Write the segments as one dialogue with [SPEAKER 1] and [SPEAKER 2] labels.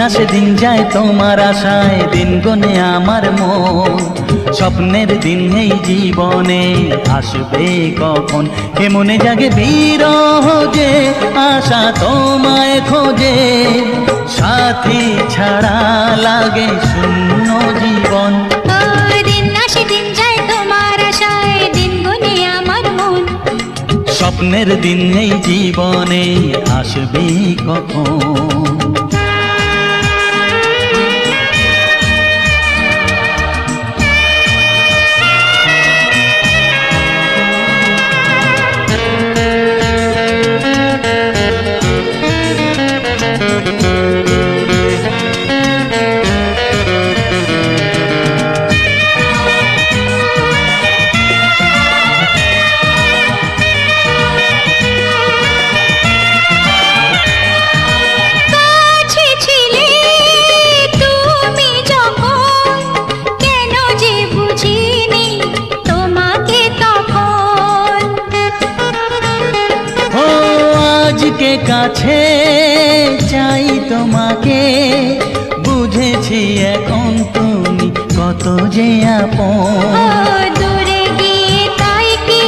[SPEAKER 1] আসে দিন যায় তোমার আশায়, দিন গনে আমার মন। স্বপ্নের দিন এই জীবনে আসবে কখন, কে মনে জাগে বিরহ যে আশা তোমায় খোঁজে। সাথী ছাড়া লাগে শূন্য জীবন।
[SPEAKER 2] দিন আসে দিন যায় তোমার আশায়, দিন গনে আমার মন।
[SPEAKER 1] স্বপ্নের দিন এই জীবনে আসবে কখন। আজকে কাছে চাই তোমাকে, বুঝেছি এখন তুমি কত যে আপন।
[SPEAKER 2] দূরে গিয়ে তাই কি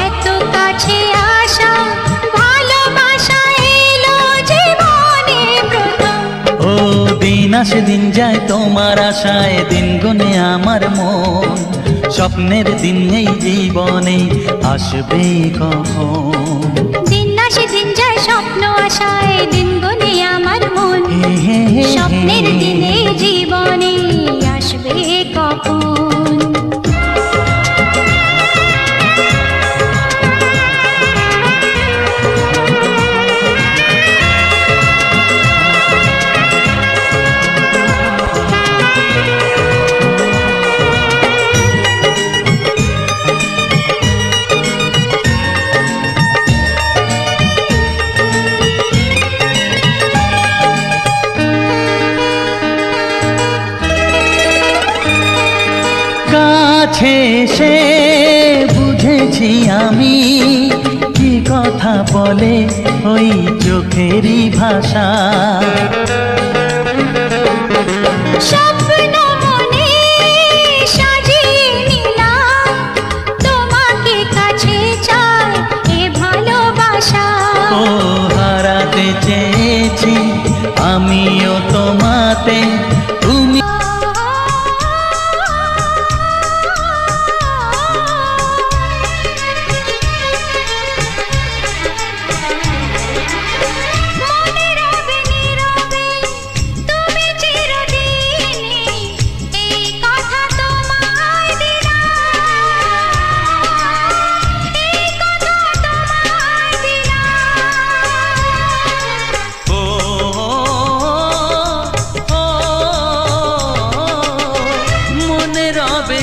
[SPEAKER 2] এত কাছে আসা, ভালোবাসা এলো জীবনে প্রথম।
[SPEAKER 1] ও দিন আসে দিন যায় তোমার আশায়, দিন গনে আমার মন। স্বপ্নের দিন এই জীবনে আসবে কখন।
[SPEAKER 2] দিন আসে দিন যায় স্বপ্ন আশায়, দিন গনে আমার মন। স্বপ্নের দিনে জীবনে আসবে কখন।
[SPEAKER 1] কাছে এসে বুঝেছি আমি কি কথা বলে ওই চোখেরই ভাষা।
[SPEAKER 2] স্বপ্ন মনে সাজিয়ে নিলাম, তোমাকে কাছে চাই এ ভালোবাসা।
[SPEAKER 1] ও হারাতে চেয়েছি আমিও তোমাতে, তুমি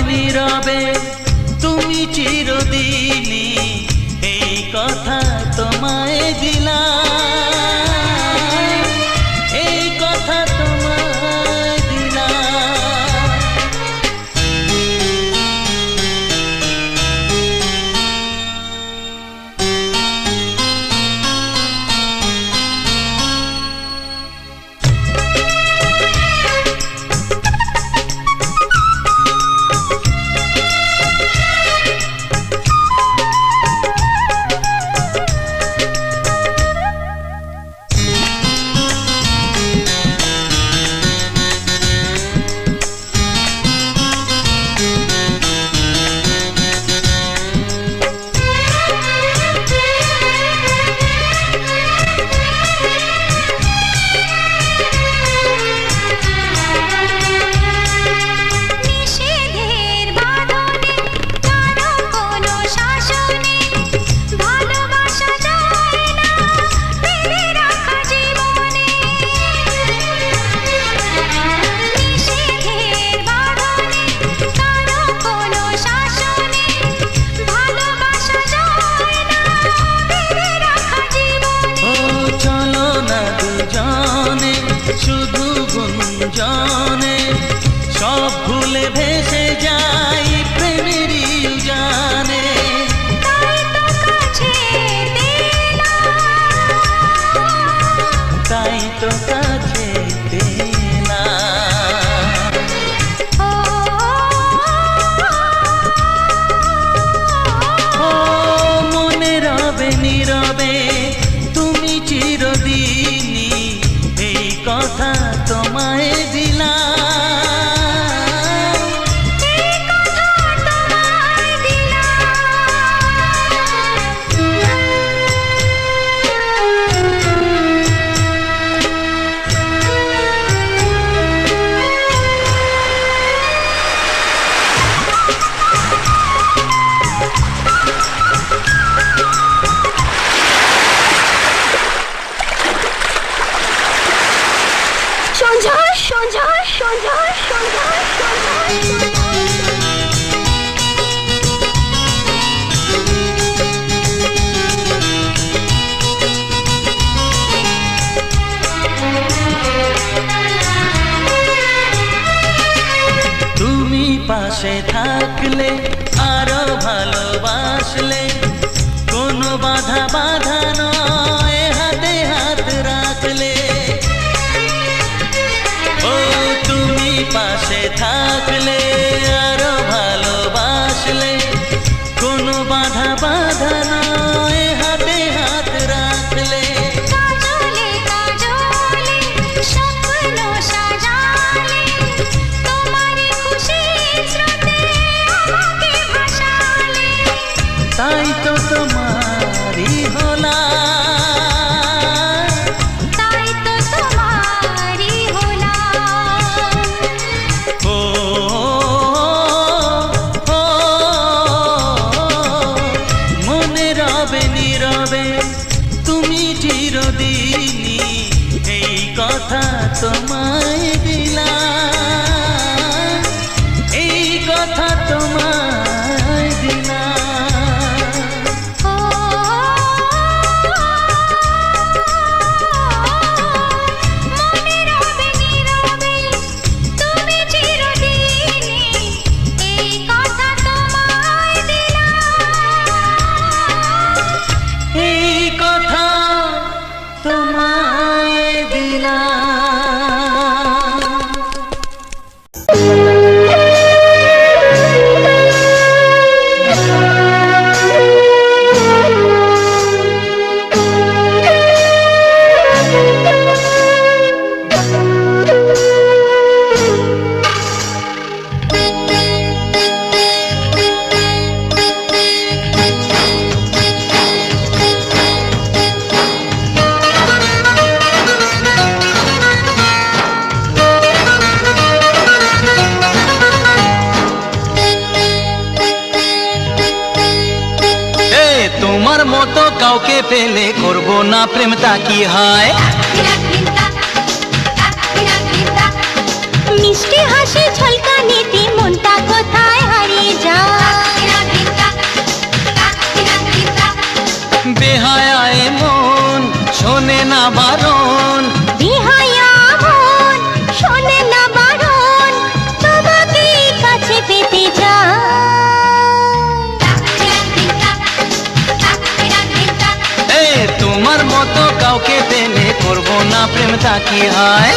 [SPEAKER 1] নীরবে তুমি চিরদিনই, এই কথা তোমায় দিলাম, এই কথা তোমায় দিলাম। শুধু গুঞ্জনে সব ভুলে ভেসে যাই প্রেমেরই উজানে। তাই তো কাছে পাশে থাকলে আরো ভালোবাসলে কোনো বাধা বাধা নয় হাতে হাত রাখলে ও তুমি পাশে থাকলে আরো ভালোবাসলে কোনো বাধা বাধা নয় হাতে হাত রাখলে
[SPEAKER 2] কাজলে কাজলে স্বপ্ন সাজালে তোমারই খুশির স্রোতে আমাকে ভাসালে
[SPEAKER 1] তাই তো তোমারই হলাম
[SPEAKER 2] তাই তো তোমারই হলাম
[SPEAKER 1] ও ও, মনে রবে নীরবে তুমি চিরদিনই এই কথা তোমায় দিলাম এই কথা তোমায় দিলাম
[SPEAKER 2] ও মনে রবে নীরবে তুমি চিরদিনই এই কথা তোমায় দিলাম
[SPEAKER 1] এই কথা তোমায় দিলাম তোমার মতো কাউকে পেলে করব না প্রেম তা কি হয়
[SPEAKER 2] মিষ্টি হাসি ঝলকানিতে মনটা কোথায় হারিয়ে যায়
[SPEAKER 1] বেহায়ায় মন শোনে না বারণ
[SPEAKER 2] বিহায়া মন শোনে না বারণ তোমাকে কাছে পেতে যায়
[SPEAKER 1] এ তোমার মতো কাউকে পেলে করব না প্রেম তা কি হয়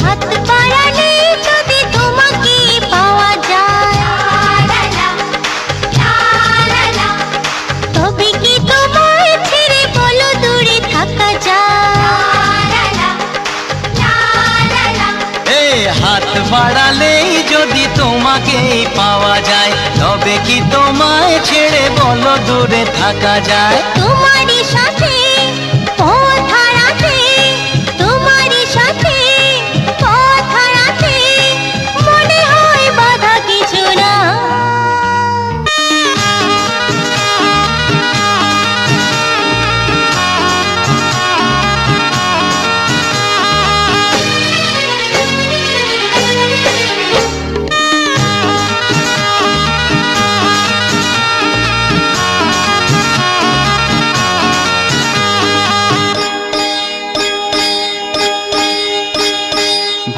[SPEAKER 2] হাত বাড়ালে যদি তোমাকে পাওয়া যায় তবে কি তোমায় ছেড়ে বলো দূরে থাকা যায়
[SPEAKER 1] এ হাত বাড়ালেই যদি তোমাকে পাওয়া যায় তবে কি তোমায় ছেড়ে বলো দূরে থাকা যায়
[SPEAKER 2] তোমারই সাথে পথ হারাতে তোমারই সাথে পথ হারাতে মনে হয় বাধা কিছু না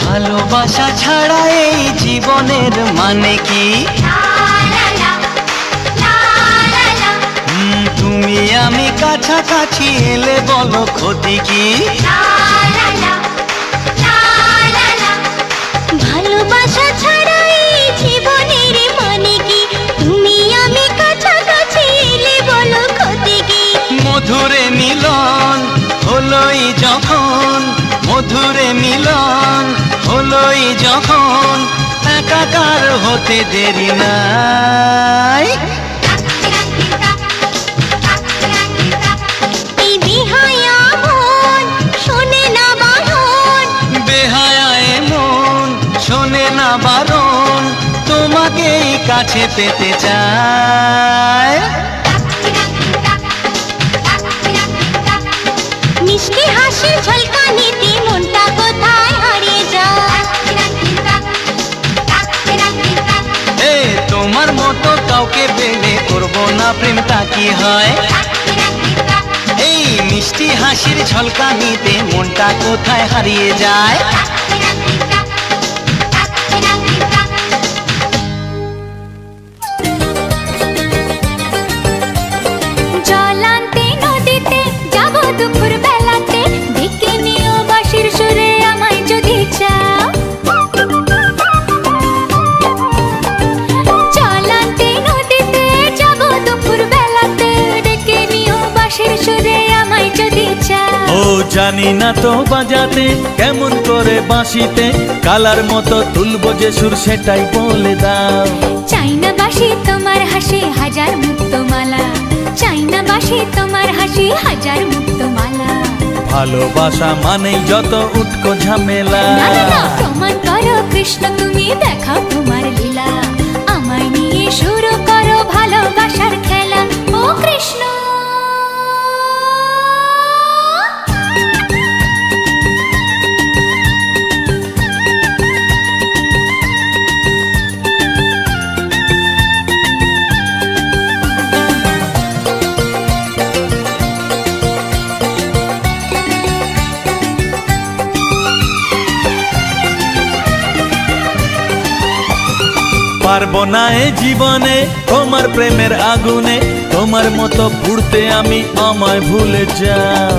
[SPEAKER 1] ভালোবাসা ছাড়া এই জীবনের মানে কি তুমি আমি কাছাকাছি এলে বলো ক্ষতি কি
[SPEAKER 2] ভালোবাসা ছাড়া এই জীবনের মানে কি তুমি আমি কাছাকাছি এলে বলো ক্ষতি কি
[SPEAKER 1] মধুরে মিলন হলোই যখন মধুরে মিলন হলোই যখন একাকার হতে দেরি নাই
[SPEAKER 2] এই বিহায়া মন শোনে না বারণ
[SPEAKER 1] কাছে পেতে চায়।
[SPEAKER 2] মিষ্টি হাসির ঝলকানিতে মনটা কোথায় হারিয়ে যায়।
[SPEAKER 1] তোমার মতো কাউকে পেলে করবো না প্রেমটা কি হয়। এই মিষ্টি হাসির ঝলকানিতে মনটা কোথায় হারিয়ে যায়।
[SPEAKER 2] জল আনতে নদীতে যাব দুপুর বেলাতে, ডেকে নিও বাঁশির সুরে আমায় যদি চাও। জল আনতে নদীতে যাব দুপুর বেলাতে, ডেকে নিও বাঁশির সুরে আমায় যদি চাও।
[SPEAKER 1] ও জানি না তো বাজাতে কেমন করে বাঁশিতে, কালার মতো তুলবো যে সুর সেটাই বলে দাও।
[SPEAKER 2] চাই না বাঁশি তোমার হাসি হাজার মুক্তমালা, চাই না বাঁশি তোমার হাসি হাজার মুক্তমালা।
[SPEAKER 1] ভালোবাসা মানেই যত উটকো ঝামেলা।
[SPEAKER 2] না না না, প্রমাণ করো কৃষ্ণ তুমি দেখাও তোমার লীলা, আমায় নিয়ে শুরু করো ভালোবাসার খেলা। ও কৃষ্ণ
[SPEAKER 1] পারবো না এ জীবনে তোমার প্রেমের আগুনে, তোমার মতো পুড়তে আমি, আমায় ভুলে যাও।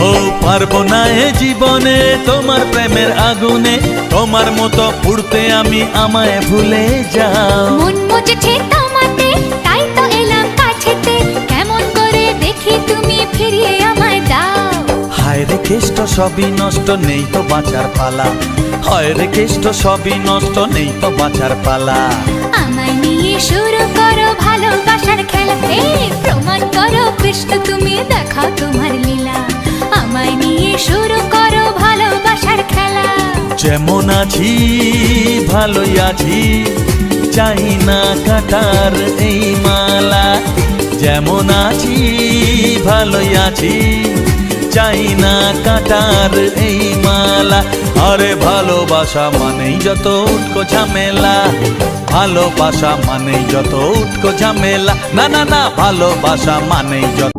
[SPEAKER 1] ও পারবো না এ জীবনে তোমার প্রেমের আগুনে, তোমার মতো পুড়তে আমি, আমায় ভুলে যাও।
[SPEAKER 2] মন মুজেছে তোমাতে তাই তো এলাম কাছেতে, কেমন করে দেখি তুমি ফিরিয়ে আমায় দাও।
[SPEAKER 1] হায় রে কেষ্ট সবই নষ্ট, নেই তো বাঁচার পালা। হায় রে কেষ্ট সবই নষ্ট, নেই তো বাঁচার পালা।
[SPEAKER 2] আমায় নিয়ে শুরু করো ভালোবাসার খেলা। প্রমাণ করো কৃষ্ণ তুমি দেখাও তোমার লীলা, আমায় নিয়ে শুরু করো ভালোবাসার খেলা।
[SPEAKER 1] যেমন আছি ভালোই আছি, চাই না কাটার এই মালা। যেমন আছি ভালোই আছি, চাই না কাটার এই মালা। আরে ভালোবাসা মানেই যত উটকো ঝামেলা, ভালোবাসা মানেই যত উটকো ঝামেলা। না না না, ভালোবাসা মানেই যত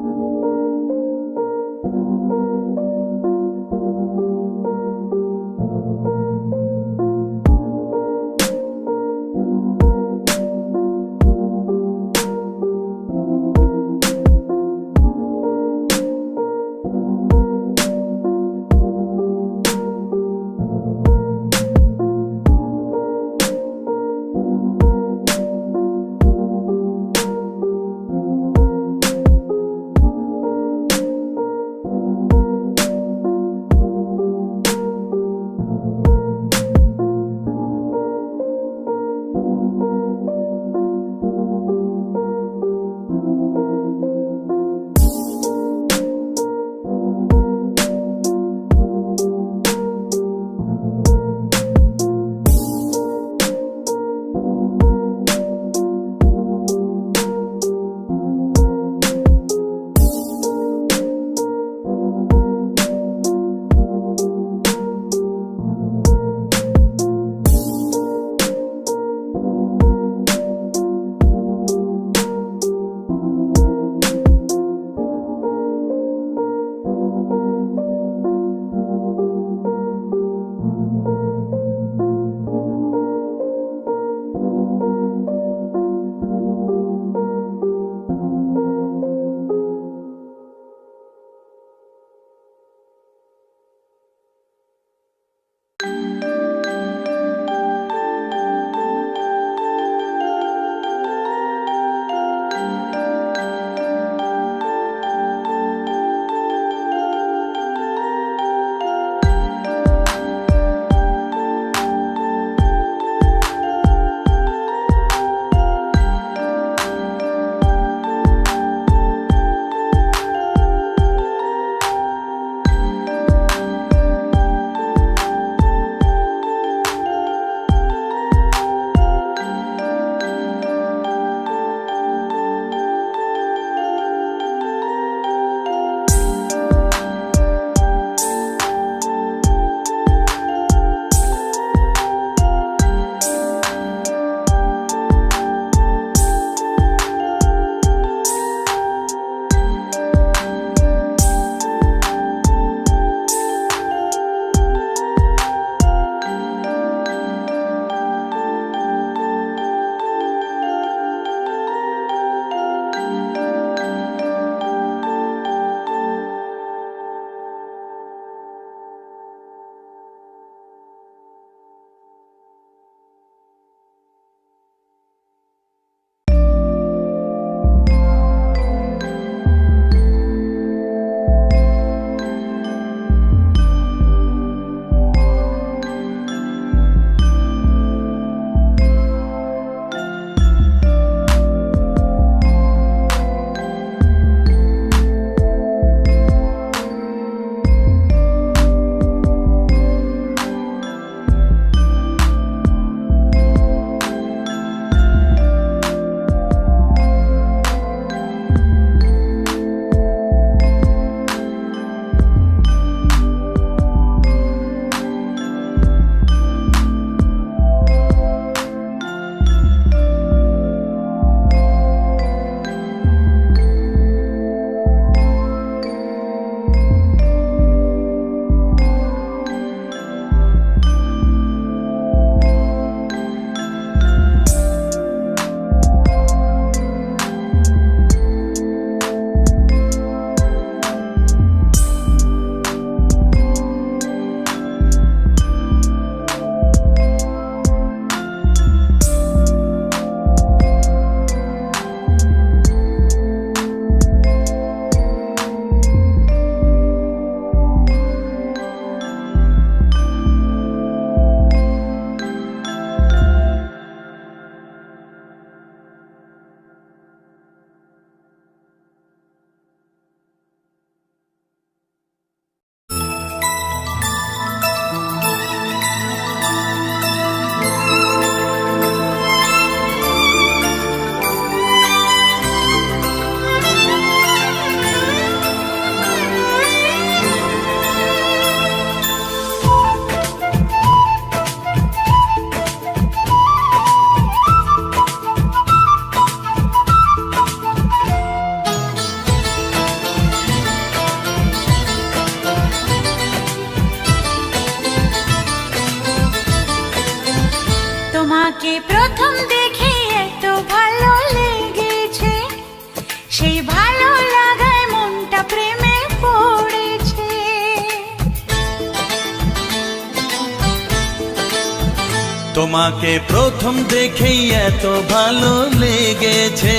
[SPEAKER 1] তোমাকে প্রথম দেখেই এত ভালো লেগেছে,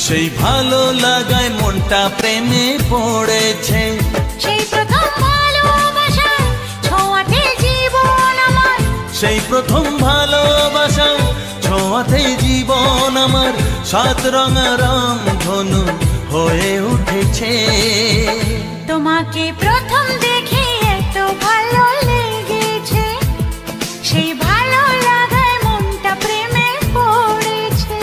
[SPEAKER 1] সেই ভালো লাগায় মনটা প্রেমে পড়েছে।
[SPEAKER 2] সেই প্রথম ভালোবাসায় ছোঁয়াতে জীবন আমার,
[SPEAKER 1] সেই প্রথম ভালোবাসা ছোঁয়াতে জীবন আমার, সাত রঙা রাম ধনু হয়ে উঠেছে।
[SPEAKER 2] তোমাকে প্রথম দেখে এত ভালো লেগেছে, সেই ভালো লাগায় মনটা প্রেমে পড়েছে।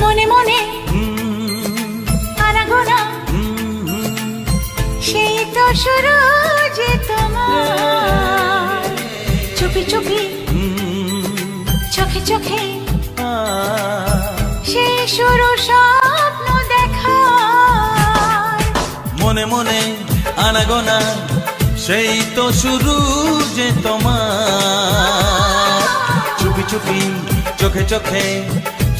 [SPEAKER 2] মনে মনে আনাগোনা, সেই তো শুরু যে তোমার, চুপি চুপি চোখে চোখে, সেই শুরু স্বপ্ন দেখা।
[SPEAKER 1] মনে মনে আনাগোনা, সেই তো শুরু যে তোমার, চুপি চুপি চোখে চোখে,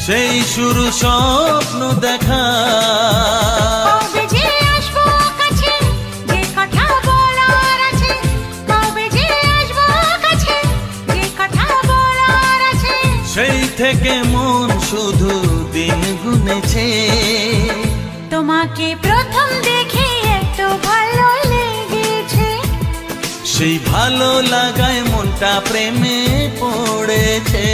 [SPEAKER 1] সেই শুরু স্বপ্ন দেখা।
[SPEAKER 2] কবে যে আসবো কাছে, যে কথা বলার আছে, কবে যে আসবো কাছে, যে কথা বলার আছে,
[SPEAKER 1] সেই থেকে মন শুধু দিন গুনেছে।
[SPEAKER 2] তোমাকে প্রথম দেখে এত ভালো লেগেছে,
[SPEAKER 1] সেই ভালো লাগায় মনটা প্রেমে পড়েছে।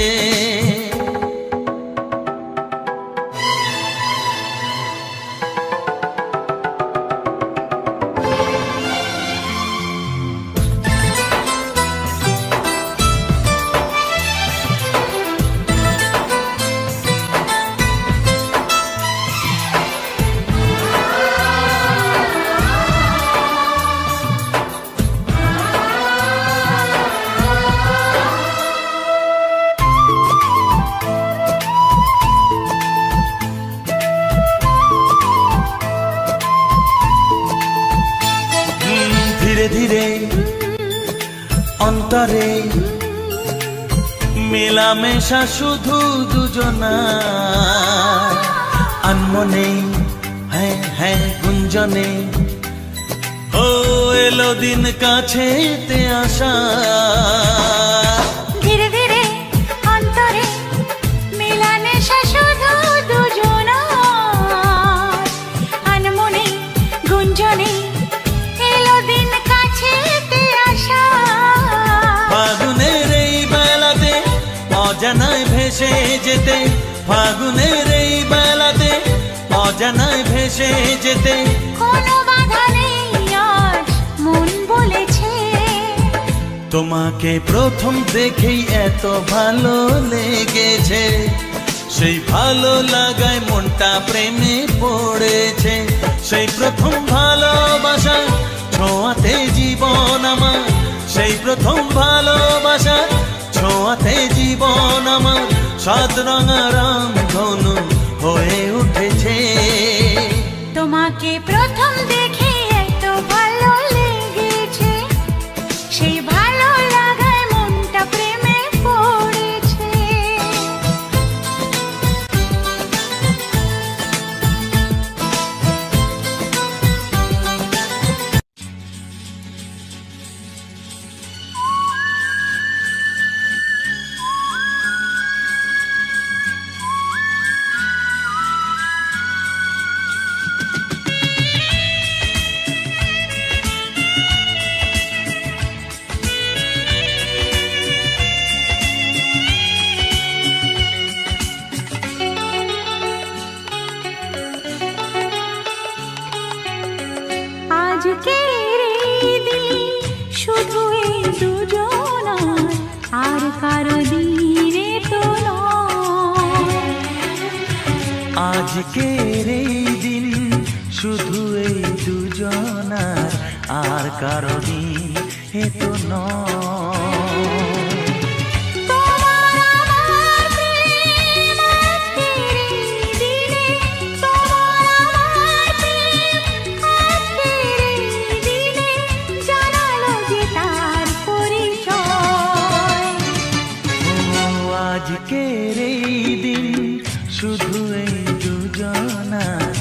[SPEAKER 1] ধীরে ধীরে অন্তরে মেলামেশা শুধু দুজনা, আনমনে হ্যাঁ হ্যাঁ গুঞ্জনে, ও এলো দিন কাছেতে আসা।
[SPEAKER 2] ধীরে ধীরে অন্তরে মেলামেশা শুধু দুজনার, আনমনে গুঞ্জনে, এলো দিন কাছেতে আসা।
[SPEAKER 1] ফাগুনের এই বেলাতে অজানায় ভেসে যেতে, ফাগুনের এই বেলাতে অজানায় ভেসে যেতে,
[SPEAKER 2] কোনো বাধা নেই আজ মন বলেছে।
[SPEAKER 1] তোমাকে প্রথম দেখেই এত ভালো লেগেছে, সেই ভালো লাগায় মনটা প্রেমে পড়েছে। সেই প্রথম ভালোবাসা ছোঁয়াতে জীবন আমার, সেই প্রথম ভালোবাসা ছোঁয়াতে জীবন আমার, সাত রঙা রাম ধনু হয়ে উঠেছে।
[SPEAKER 2] তোমাকে প্রথম দেখে এত ভালো লেগেছে, সেই ভালো লাগায় মনটা প্রেমে পড়েছে। আজকের এই দিন শুধু এই দুজনার, আর কারো দিনে তো নয়।
[SPEAKER 1] আজকের এই দিন শুধু এই দুজনার, আর কারো দিন এ তো নয়। আজকের এই দিন শুধু এই দুজনার,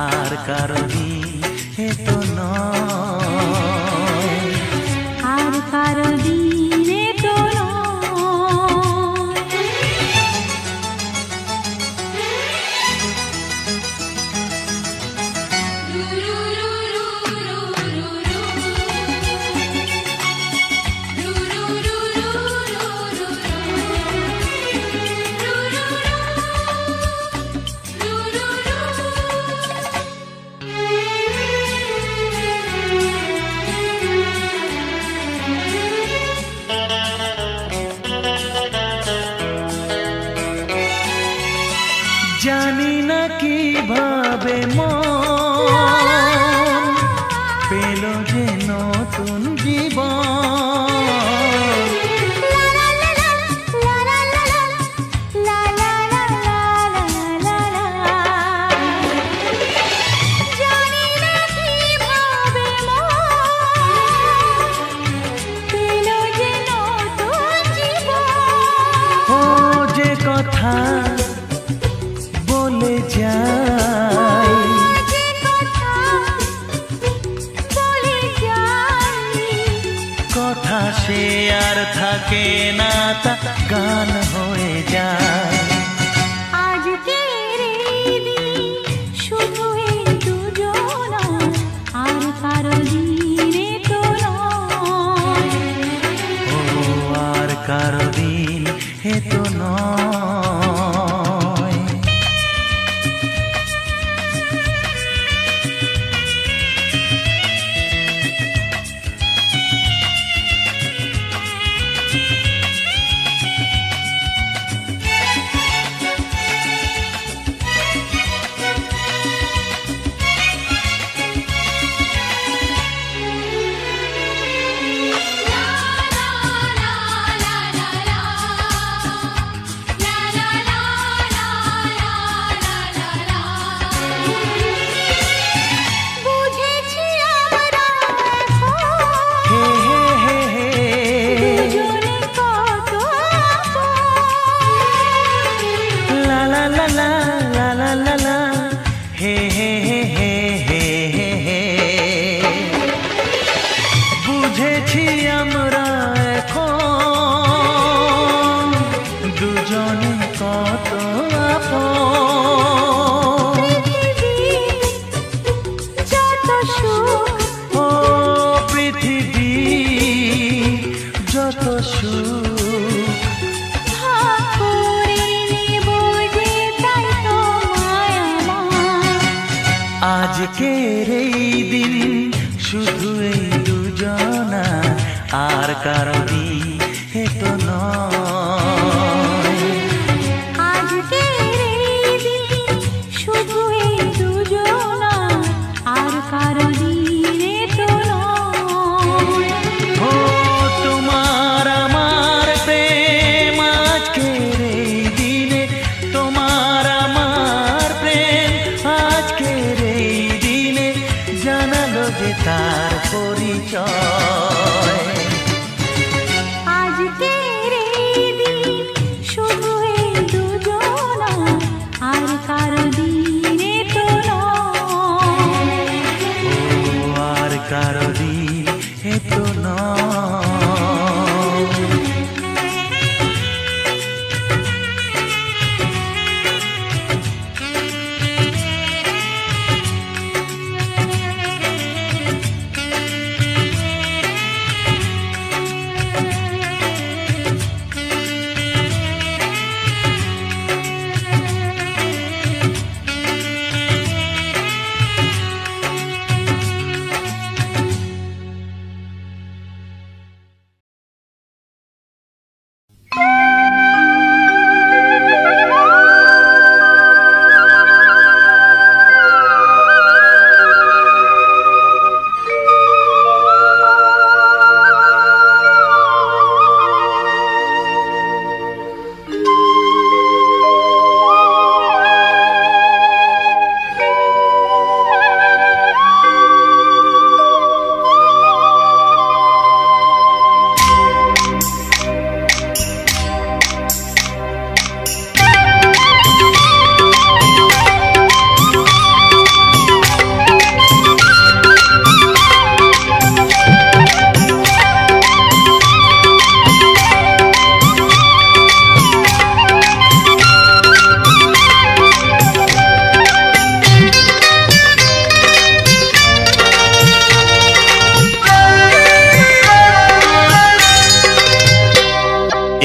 [SPEAKER 1] আর কারো দিন এ তো নয়,
[SPEAKER 2] আর কারো দিন এ তো
[SPEAKER 1] জানি না কিভাবে মন পেল যে নতুন জীবন। ও যে কথা বলে যাই, কথা সে আর থাকে না, তা গান হয়ে যায়।
[SPEAKER 2] আজকের এই দিন শুধু এই দুজনা, আর কারো দিন এ তো নয়,
[SPEAKER 1] ও আর কারো দিন এ তো নয়। বুঝেছি আমরা এখন দুজনে কত আপন। ও পৃথিবী যত সুখ, আজকের এই দিন শুধু এই দুজনা, আর কারো দিন এ তো নয়।
[SPEAKER 2] আজকের এই দিন শুধু এই দুজনা, আর কারো দিন এ তো নয়।
[SPEAKER 1] ও তোমার আমার প্রেম আজকের এই দিনে, তোমার আমার প্রেম আজকের এই দিনে জানালো যে তার পরিচয়।
[SPEAKER 2] আজকের এই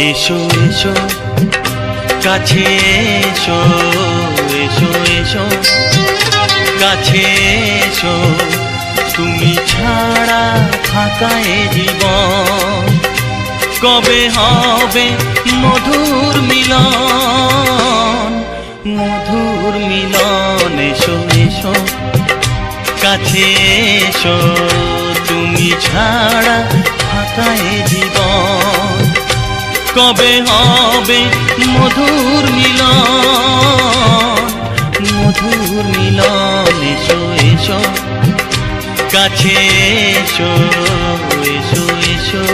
[SPEAKER 1] এসো এসো কাছে এসো, এসো এসো কাছে এসো, তুমি ছাড়া ফাঁকা এ জীবন, কবে হবে মধুর মিলন, মধুর মিলন। এসো এসো কাছে এসো, তুমি ছাড়া ফাঁকা এ জীবন, কবে হবে মধুর মিলন, মধুর মিলন। এসো এসো কাছে এসো, এসো এসো।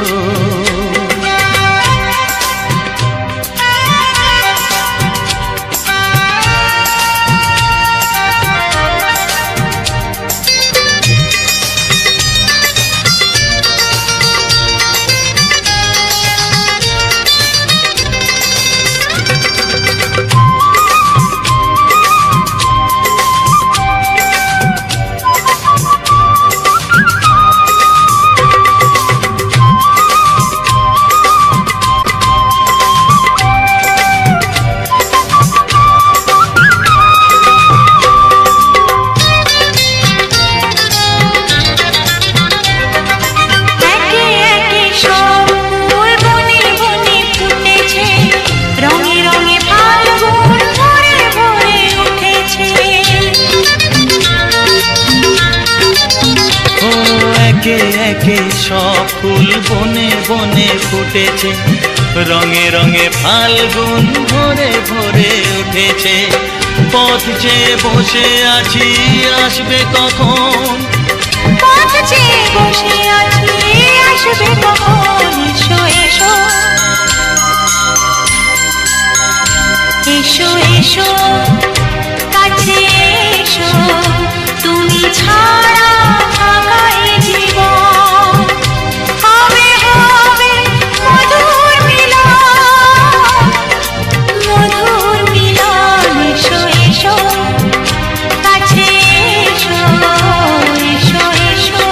[SPEAKER 1] একে একে সব ফুল বনে বনে ফুটেছে, রঙে রঙে ফাল্গুন ভরে ভরে উঠেছে। পথ চেয়ে বসে আছি, আসবে কখন,
[SPEAKER 2] পথ চেয়ে বসে আছি, আসবে কখন। এসো এসো এসো এসো কাছে এসো, তুমি ছাড়া ফাঁকা এ জীবন, হবে হবে মধুর মিলন, মধুর মিলন। এসো এসো কাছে এসো, এসো এসো।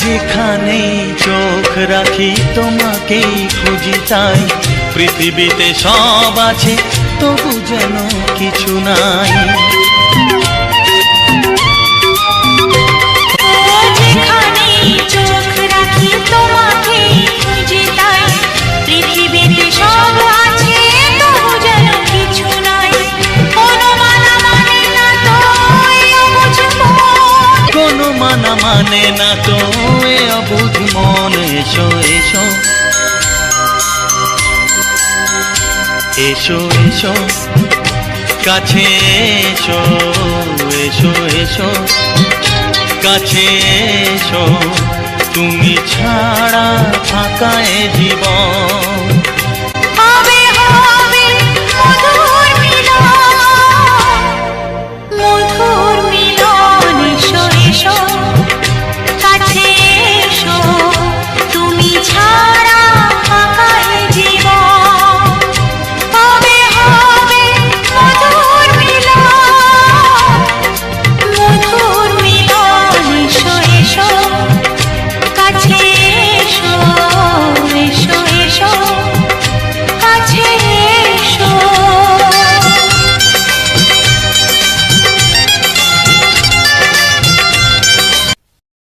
[SPEAKER 1] যেখানেই চোখ রাখি তোমাকেই খুঁজি, তাই পৃথিবীতে সব আছে তবু যেন কিছু নাই।
[SPEAKER 2] যেখানেই চোখ রাখি তোমাকেই খুঁজি, তাই পৃথিবীতে সব আছে তবু যেন কিছু নাই। কোনো মানা মানে না তো এ অবুঝ মন,
[SPEAKER 1] কোনো মানা মানে না তো এ অবুঝ মন। এসো এসো এসো এসো কাছে এসো, এসো এসো কাছে এসো, তুমি ছাড়া ফাঁকা এ জীবন,